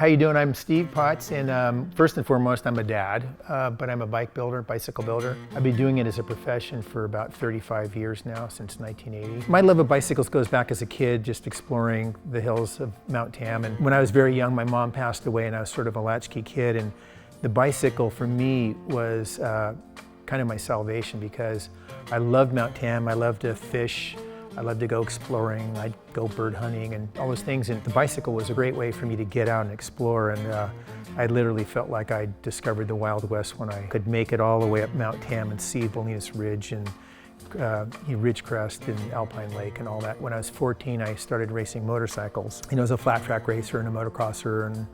How you doing? I'm Steve Potts, and first and foremost, I'm a dad, but I'm a bike builder, bicycle builder. I've been doing it as a profession for about 35 years now, since 1980. My love of bicycles goes back as a kid, just exploring the hills of Mount Tam. And when I was very young, my mom passed away, and I was sort of a latchkey kid. And the bicycle for me was kind of my salvation, because I loved Mount Tam. I loved to fish. I loved to go exploring. I'd go bird hunting and all those things. And the bicycle was a great way for me to get out and explore. And I literally felt like I discovered the Wild West when I could make it all the way up Mount Tam and see Bolinas Ridge and Ridgecrest and Alpine Lake and all that. When I was 14, I started racing motorcycles. You know, as a flat track racer and a motocrosser, and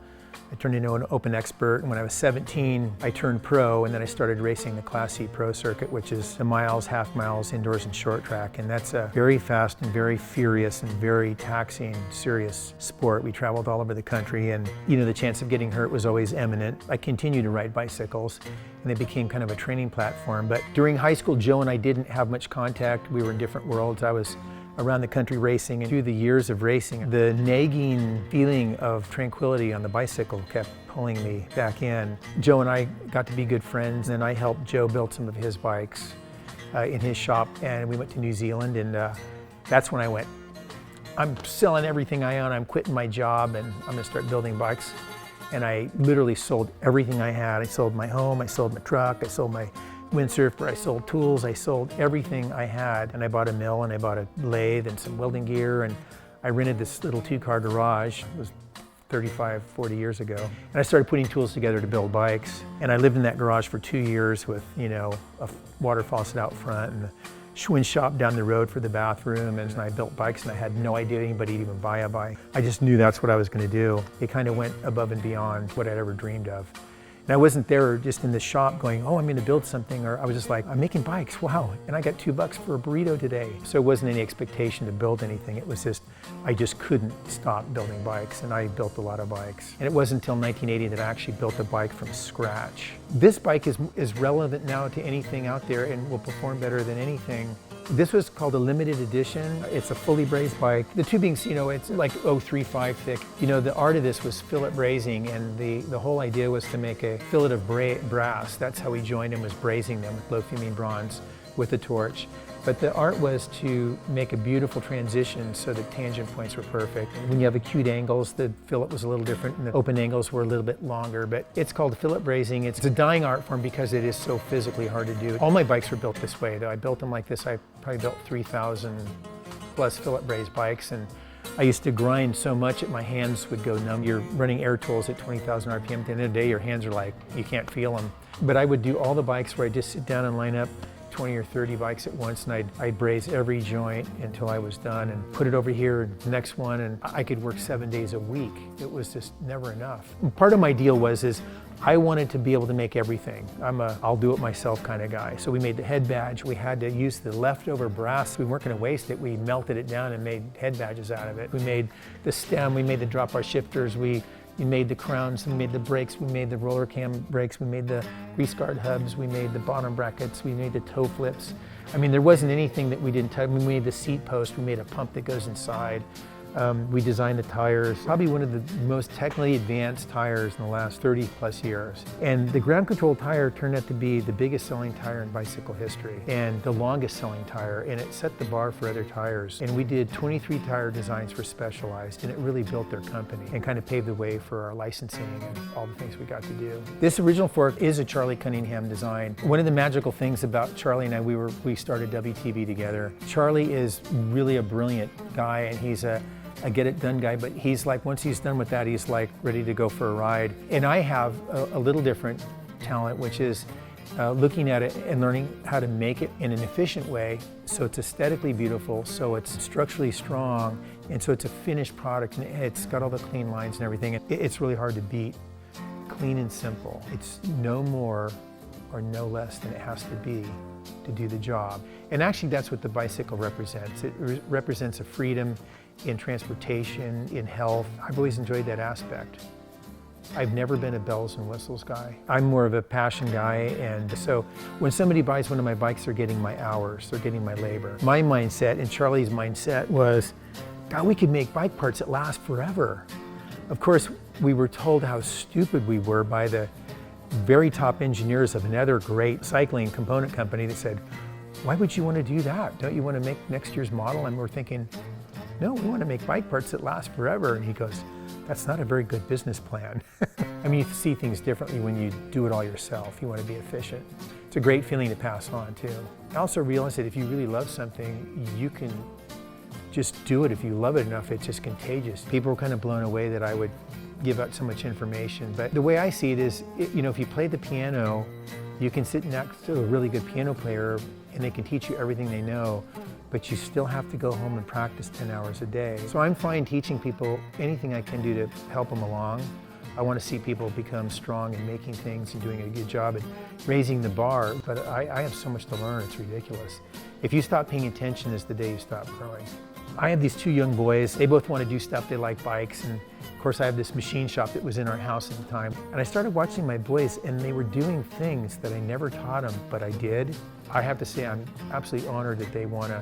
I turned into an open expert. And when I was 17, I turned pro, and then I started racing the Class C Pro Circuit, which is the miles, half miles, indoors and short track. And that's a very fast and very furious and very taxing, serious sport. We traveled all over the country, and you know, the chance of getting hurt was always imminent. I continued to ride bicycles, and they became kind of a training platform. But during high school, Joe and I didn't have much contact. We were in different worlds. I was around the country racing, and through the years of racing, the nagging feeling of tranquility on the bicycle kept pulling me back in. Joe and I got to be good friends, and I helped Joe build some of his bikes in his shop, and we went to New Zealand, and that's when I went, I'm selling everything I own, I'm quitting my job, and I'm gonna start building bikes. And I literally sold everything I had. I sold my home, I sold my truck, I sold my windsurfer, I sold tools, I sold everything I had. And I bought a mill, and I bought a lathe and some welding gear, and I rented this little 2-car garage. It was 35, 40 years ago. And I started putting tools together to build bikes. And I lived in that garage for 2 years with, you know, a water faucet out front and a Schwinn shop down the road for the bathroom. And I built bikes, and I had no idea anybody would even buy a bike. I just knew that's what I was going to do. It kind of went above and beyond what I'd ever dreamed of. And I wasn't there just in the shop going, oh, I'm going to build something, or I was just like, I'm making bikes, wow, and I got $2 for a burrito today. So it wasn't any expectation to build anything. It was just, I just couldn't stop building bikes, and I built a lot of bikes. And it wasn't until 1980 that I actually built a bike from scratch. This bike is relevant now to anything out there and will perform better than anything. This was called a limited edition. It's a fully brazed bike. The tubing's, you know, it's like 0.35 thick. You know, the art of this was fillet brazing, and the whole idea was to make a fillet of brass. That's how we joined them, was brazing them with low fuming bronze with a torch. But the art was to make a beautiful transition so the tangent points were perfect. When you have acute angles, the fillet was a little different, and the open angles were a little bit longer. But it's called fillet brazing. It's a dying art form because it is so physically hard to do. All my bikes were built this way, though. I built them like this. I probably built 3,000 plus fillet brazed bikes, and I used to grind so much that my hands would go numb. You're running air tools at 20,000 RPM. At the end of the day, your hands are like, you can't feel them. But I would do all the bikes where I just sit down and line up 20 or 30 bikes at once, and I'd braze every joint until I was done and put it over here, the next one, and I could work 7 days a week. It was just never enough. Part of my deal was I wanted to be able to make everything. I'm a I'll do it myself kind of guy. So we made the head badge. We had to use the leftover brass. We weren't going to waste it. We melted it down and made head badges out of it. We made the stem, we made the drop bar shifters, we made the crowns, we made the brakes, we made the roller cam brakes, we made the grease guard hubs, we made the bottom brackets, we made the toe flips. I mean, there wasn't anything that we didn't touch. We made the seat post, we made a pump that goes inside. We designed the tires, probably one of the most technically advanced tires in the last 30 plus years. And the ground control tire turned out to be the biggest selling tire in bicycle history and the longest selling tire, and it set the bar for other tires. And we did 23 tire designs for Specialized, and it really built their company and kind of paved the way for our licensing and all the things we got to do. This original fork is a Charlie Cunningham design. One of the magical things about Charlie and I, we started WTV together. Charlie is really a brilliant guy, and he's a get-it-done guy, but he's like, once he's done with that, he's like ready to go for a ride. And I have a little different talent, which is looking at it and learning how to make it in an efficient way so it's aesthetically beautiful, so it's structurally strong, and so it's a finished product, and it's got all the clean lines and everything. It's really hard to beat. Clean and simple. It's no more or no less than it has to be to do the job. And actually, that's what the bicycle represents. It represents a freedom in transportation, in health. I've always enjoyed that aspect. I've never been a bells and whistles guy. I'm more of a passion guy, and so when somebody buys one of my bikes, they're getting my hours, they're getting my labor. My mindset and Charlie's mindset was, God, we could make bike parts that last forever. Of course, We were told how stupid we were by the very top engineers of another great cycling component company that said, why would you want to do that? Don't you want to make next year's model? And we're thinking, no, we want to make bike parts that last forever. And he goes, that's not a very good business plan. I mean, you see things differently when you do it all yourself. You want to be efficient. It's a great feeling to pass on too. I also realized that if you really love something, you can just do it. If you love it enough, it's just contagious. People were kind of blown away that I would give out so much information. But the way I see it is, you know, if you play the piano, you can sit next to a really good piano player and they can teach you everything they know, but you still have to go home and practice 10 hours a day. So I'm fine teaching people anything I can do to help them along. I want to see people become strong and making things and doing a good job at raising the bar, but I have so much to learn, it's ridiculous. If you stop paying attention, is the day you stop growing. I have these two young boys. They both want to do stuff. They like bikes. And of course, I have this machine shop that was in our house at the time. And I started watching my boys, and they were doing things that I never taught them, but I did. I have to say, I'm absolutely honored that they want to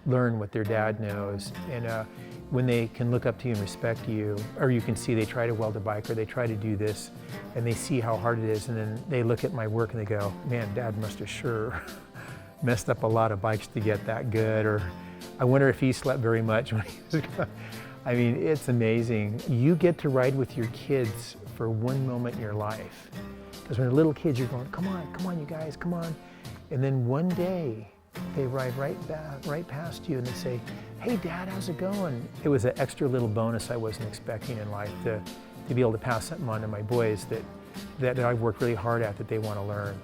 learn what their dad knows. And when they can look up to you and respect you, or you can see they try to weld a bike, or they try to do this, and they see how hard it is, and then they look at my work and they go, man, Dad must have sure messed up a lot of bikes to get that good, or I wonder if he slept very much when he was gone. I mean, it's amazing. You get to ride with your kids for one moment in your life. Because when they're little kids, you're going, come on, you guys, come on. And then one day, they ride right past you and they say, hey, Dad, how's it going? It was an extra little bonus I wasn't expecting in life to be able to pass something on to my boys that I've worked really hard at that they want to learn.